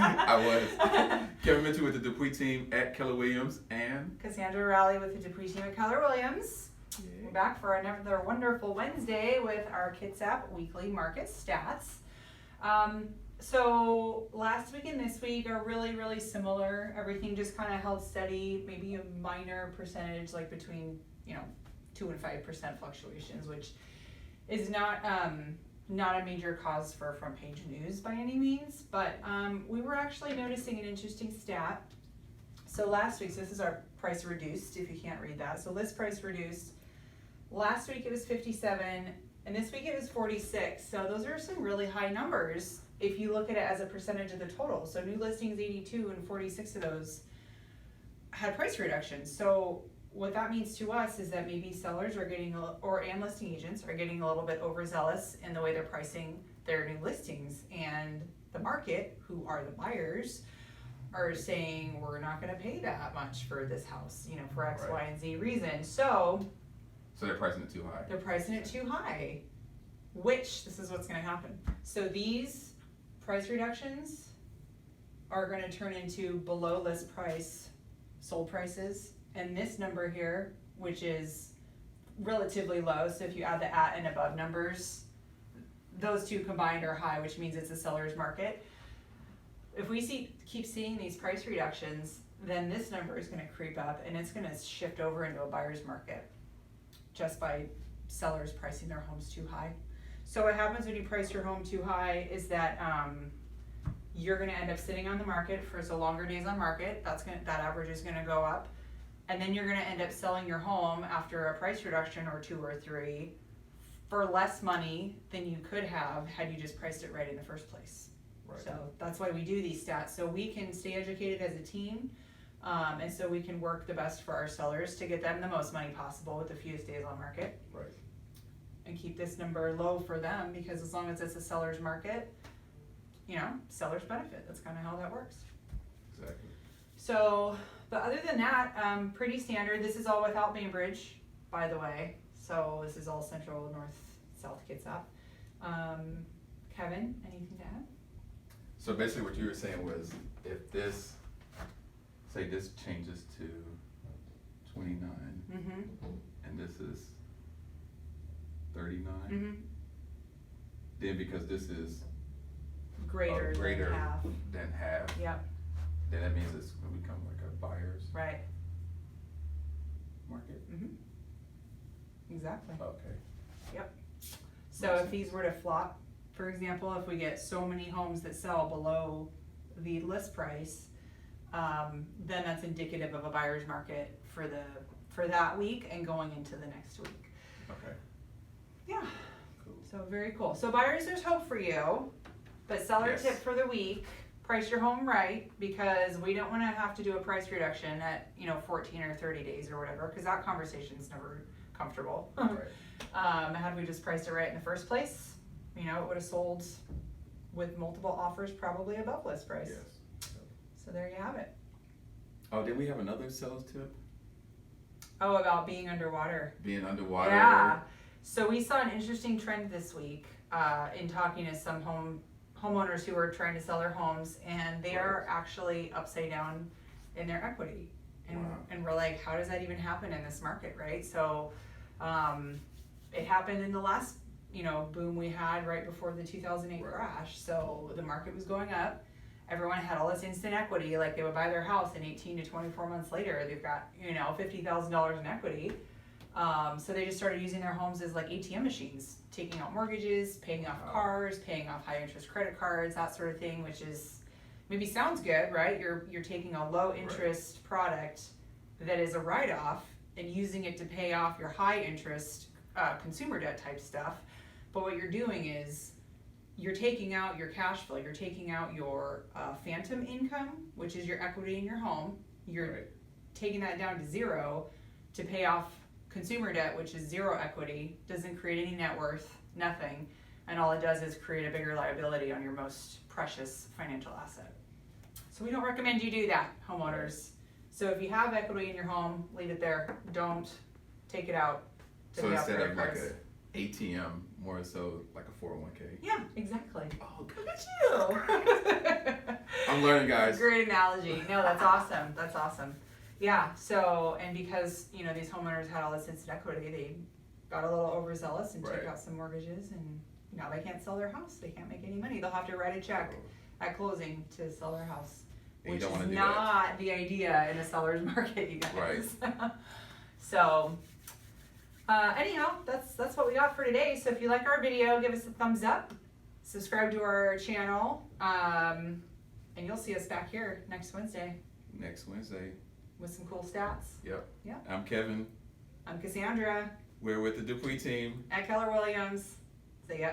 I was. Kevin Mitchell with the Dupuis team at Keller Williams and Cassandra Rowley with the Dupuis team at Keller Williams. Yeah. We're back for another wonderful Wednesday with our Kitsap weekly market stats. So last week and this week are really, really similar. Everything just kind of held steady, maybe a minor percentage, like between 2 and 5% fluctuations, which is not a major cause for front page news by any means. But we were actually noticing an interesting stat. So last week, so this is our price reduced, if you can't read that. So list price reduced. Last week it was 57, and this week it was 46. So those are some really high numbers if you look at it as a percentage of the total. So new listings 82 and 46 of those had price reductions. So what that means to us is that maybe sellers are getting, and listing agents are getting a little bit overzealous in the way they're pricing their new listings, and the market, who are the buyers, are saying we're not going to pay that much for this house, for X, Right. Y, and Z reason. So they're pricing it too high. they're pricing it too high, which this is what's going to happen. So these price reductions are going to turn into below list price sold prices, and this number here, which is relatively low, so if you add the at and above numbers, those two combined are high, which means it's a seller's market. If we keep seeing these price reductions, then this number is going to creep up, and it's going to shift over into a buyer's market just by sellers pricing their homes too high. So what happens when you price your home too high is that you're going to end up sitting on the market for so longer days on market. That average is going to go up, and then you're going to end up selling your home after a price reduction or 2 or 3 for less money than you could have had you just priced it right in the first place. Right. So that's why we do these stats, so we can stay educated as a team, and so we can work the best for our sellers to get them the most money possible with the fewest days on market. Right. And keep this number low for them, because as long as it's a seller's market, sellers benefit. That's kind of how that works. Exactly. So, but other than that, pretty standard. This is all without Bainbridge, by the way. So this is all central, north, south Kitsap. Kevin, anything to add? So basically what you were saying was, if this, say this changes to 29, Mm-hmm. and this is 39, Mm-hmm. then because this is Greater than half, Yep, then that means it's going to become like a buyer's right. market? Mm-hmm. Exactly. Okay. So if these were to flop, for example, if we get so many homes that sell below the list price, then that's indicative of a buyer's market for that week and going into the next week. Okay. Yeah. Cool. So very cool. So buyers, there's hope for you, but seller Yes. tip for the week: price your home right, because we don't want to have to do a price reduction at 14 or 30 days or whatever, because that conversation's never comfortable. Right. Had we just priced it right in the first place, it would have sold with multiple offers, probably above list price. Yes. So there you have it. Oh, did we have another sales tip? Oh, about being underwater. Being underwater. Yeah. So we saw an interesting trend this week in talking to some homeowners who are trying to sell their homes, and they are actually upside down in their equity. And, Wow. and we're like, how does that even happen in this market, right? So it happened in the last boom we had right before the 2008 Right. crash. So the market was going up. Everyone had all this instant equity, like they would buy their house, and 18 to 24 months later they've got $50,000 in equity. So they just started using their homes as like ATM machines, taking out mortgages, paying off cars, paying off high interest credit cards, that sort of thing, which is maybe sounds good, right? You're taking a low interest product that is a write-off and using it to pay off your high interest consumer debt type stuff. But what you're doing is you're taking out your cash flow, you're taking out your phantom income, which is your equity in your home. You're taking that down to zero to pay off consumer debt, which is zero equity, doesn't create any net worth, nothing, and all it does is create a bigger liability on your most precious financial asset. So we don't recommend you do that, homeowners. So if you have equity in your home, leave it there. Don't take it out to So pay off instead credit of like cards. a ATM, more so like a 401k. Yeah, exactly. Oh, Look at you. I'm learning, guys. Great analogy. No, that's awesome. That's awesome. Yeah. So, and because you know these homeowners had all this instant equity, they got a little overzealous and took Right. out some mortgages, and now they can't sell their house. They can't make any money. They'll have to write a check at closing to sell their house, And you which don't is wanna do not the idea in a seller's market, you guys. Right. So, anyhow, that's what we got for today. So if you like our video, give us a thumbs up, subscribe to our channel, and you'll see us back here next Wednesday Next Wednesday. with some cool stats. Yep. Yeah. I'm Kevin. I'm Cassandra We're with the Dupuis team. at Keller Williams. See ya.